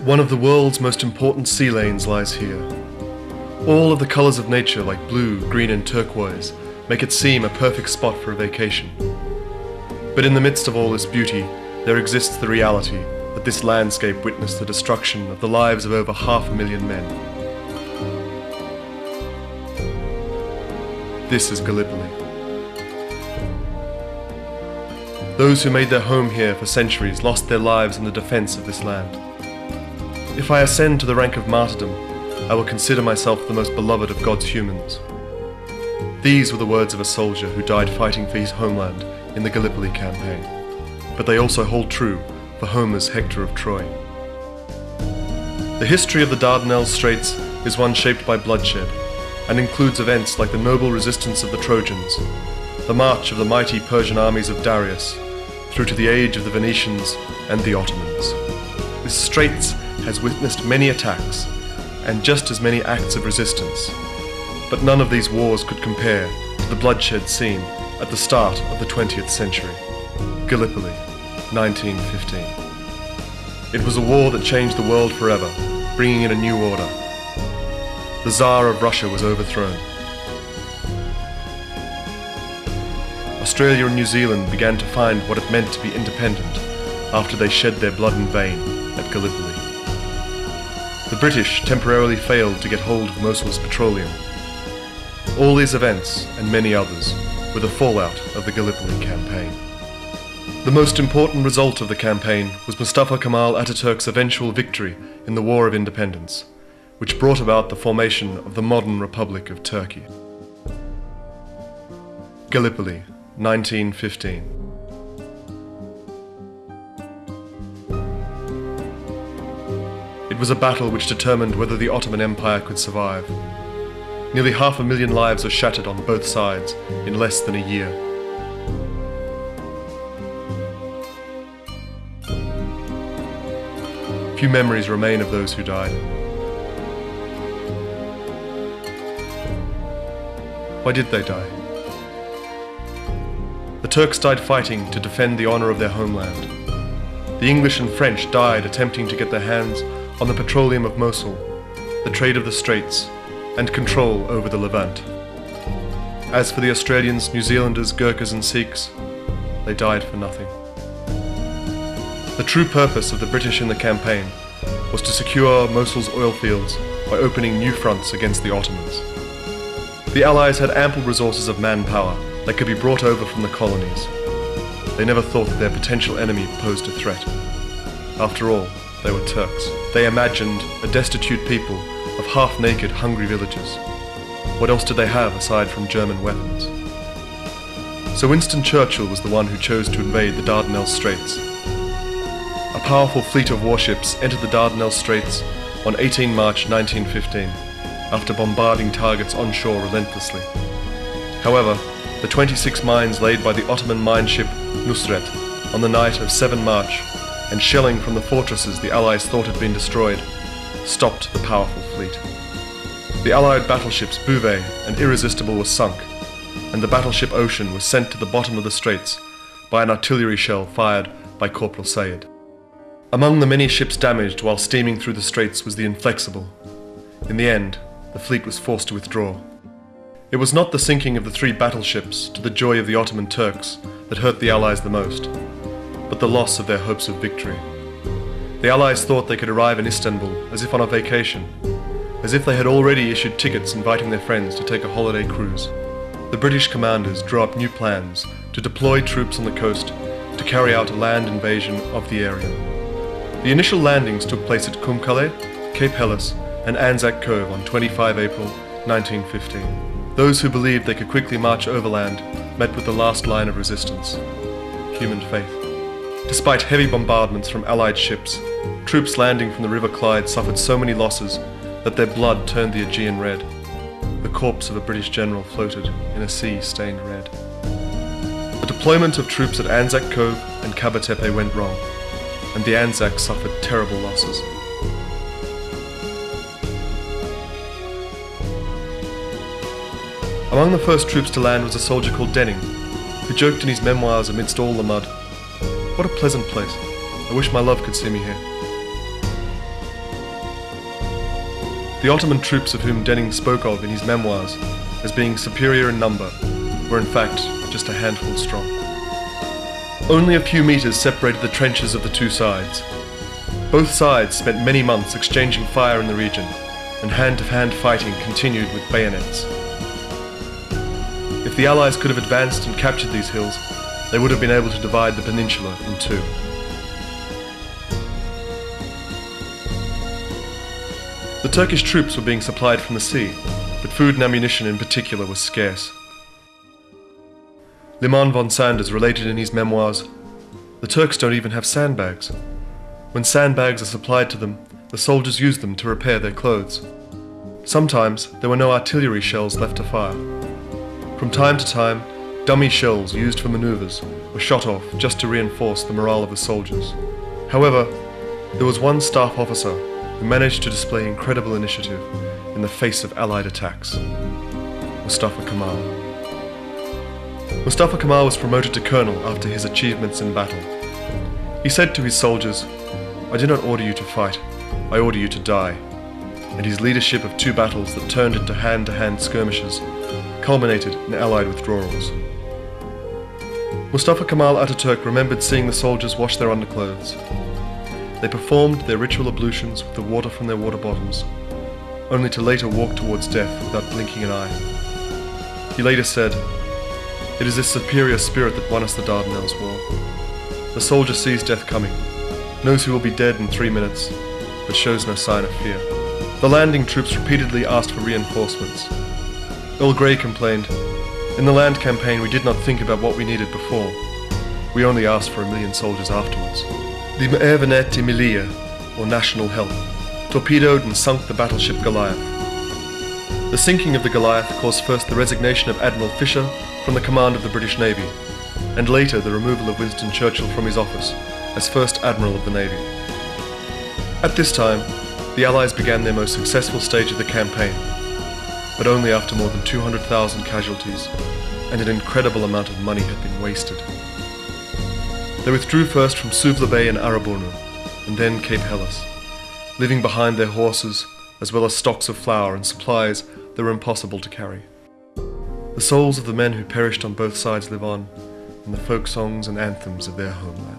One of the world's most important sea lanes lies here. All of the colours of nature, like blue, green and turquoise, make it seem a perfect spot for a vacation. But in the midst of all this beauty, there exists the reality that this landscape witnessed the destruction of the lives of over 500,000 men. This is Gallipoli. Those who made their home here for centuries lost their lives in the defence of this land. If I ascend to the rank of martyrdom, I will consider myself the most beloved of God's humans. These were the words of a soldier who died fighting for his homeland in the Gallipoli campaign, but they also hold true for Homer's Hector of Troy. The history of the Dardanelles Straits is one shaped by bloodshed, and includes events like the noble resistance of the Trojans, the march of the mighty Persian armies of Darius, through to the age of the Venetians and the Ottomans. This Straits has witnessed many attacks, and just as many acts of resistance, but none of these wars could compare to the bloodshed seen at the start of the 20th century. Gallipoli, 1915. It was a war that changed the world forever, bringing in a new order. The Tsar of Russia was overthrown. Australia and New Zealand began to find what it meant to be independent after they shed their blood in vain at Gallipoli. The British temporarily failed to get hold of Mosul's petroleum. All these events, and many others, were the fallout of the Gallipoli campaign. The most important result of the campaign was Mustafa Kemal Ataturk's eventual victory in the War of Independence, which brought about the formation of the modern Republic of Turkey. Gallipoli, 1915. It was a battle which determined whether the Ottoman Empire could survive. Nearly 500,000 lives were shattered on both sides in less than a year. Few memories remain of those who died. Why did they die? The Turks died fighting to defend the honor of their homeland. The English and French died attempting to get their hands on the petroleum of Mosul, the trade of the Straits, and control over the Levant. As for the Australians, New Zealanders, Gurkhas and Sikhs, they died for nothing. The true purpose of the British in the campaign was to secure Mosul's oil fields by opening new fronts against the Ottomans. The Allies had ample resources of manpower that could be brought over from the colonies. They never thought that their potential enemy posed a threat. After all, they were Turks. They imagined a destitute people of half-naked, hungry villagers. What else did they have aside from German weapons? So Winston Churchill was the one who chose to invade the Dardanelles Straits. A powerful fleet of warships entered the Dardanelles Straits on 18 March 1915, after bombarding targets onshore relentlessly. However, the 26 mines laid by the Ottoman mine ship Nusret on the night of 7 March and shelling from the fortresses the Allies thought had been destroyed, stopped the powerful fleet. The Allied battleships Bouvet and Irresistible were sunk, and the battleship Ocean was sent to the bottom of the straits by an artillery shell fired by Corporal Sayed. Among the many ships damaged while steaming through the straits was the Inflexible. In the end, the fleet was forced to withdraw. It was not the sinking of the 3 battleships, to the joy of the Ottoman Turks, that hurt the Allies the most, but the loss of their hopes of victory. The Allies thought they could arrive in Istanbul as if on a vacation, as if they had already issued tickets inviting their friends to take a holiday cruise. The British commanders drew up new plans to deploy troops on the coast to carry out a land invasion of the area. The initial landings took place at Kumkale, Cape Helles, and Anzac Cove on 25 April 1915. Those who believed they could quickly march overland met with the last line of resistance: human faith. Despite heavy bombardments from Allied ships, troops landing from the River Clyde suffered so many losses that their blood turned the Aegean red. The corpse of a British general floated in a sea stained red. The deployment of troops at Anzac Cove and Kaba Tepe went wrong, and the Anzacs suffered terrible losses. Among the first troops to land was a soldier called Denning, who joked in his memoirs amidst all the mud, "What a pleasant place. I wish my love could see me here." The Ottoman troops of whom Denning spoke of in his memoirs as being superior in number were in fact just a handful strong. Only a few meters separated the trenches of the two sides. Both sides spent many months exchanging fire in the region, and hand-to-hand fighting continued with bayonets. If the Allies could have advanced and captured these hills, they would have been able to divide the peninsula in two. The Turkish troops were being supplied from the sea, but food and ammunition in particular was scarce. Liman von Sanders related in his memoirs, "The Turks don't even have sandbags. When sandbags are supplied to them, the soldiers use them to repair their clothes. Sometimes there were no artillery shells left to fire. From time to time, dummy shells used for maneuvers were shot off just to reinforce the morale of the soldiers. However, there was one staff officer who managed to display incredible initiative in the face of Allied attacks: Mustafa Kemal. Mustafa Kemal was promoted to colonel after his achievements in battle. He said to his soldiers, "I do not order you to fight, I order you to die," and his leadership of two battles that turned into hand-to-hand skirmishes culminated in Allied withdrawals. Mustafa Kemal Ataturk remembered seeing the soldiers wash their underclothes. They performed their ritual ablutions with the water from their water bottles, only to later walk towards death without blinking an eye. He later said, "It is this superior spirit that won us the Dardanelles War. The soldier sees death coming, knows he will be dead in 3 minutes, but shows no sign of fear." The landing troops repeatedly asked for reinforcements. Earl Grey complained, "In the land campaign we did not think about what we needed before. We only asked for 1 million soldiers afterwards." The Meervenet Emilia, or National Help, torpedoed and sunk the battleship Goliath. The sinking of the Goliath caused first the resignation of Admiral Fisher from the command of the British Navy, and later the removal of Winston Churchill from his office as First Admiral of the Navy. At this time, the Allies began their most successful stage of the campaign, but only after more than 200,000 casualties, and an incredible amount of money had been wasted. They withdrew first from Suvla Bay and Araburnu, and then Cape Helles, leaving behind their horses, as well as stocks of flour and supplies that were impossible to carry. The souls of the men who perished on both sides live on in the folk songs and anthems of their homeland.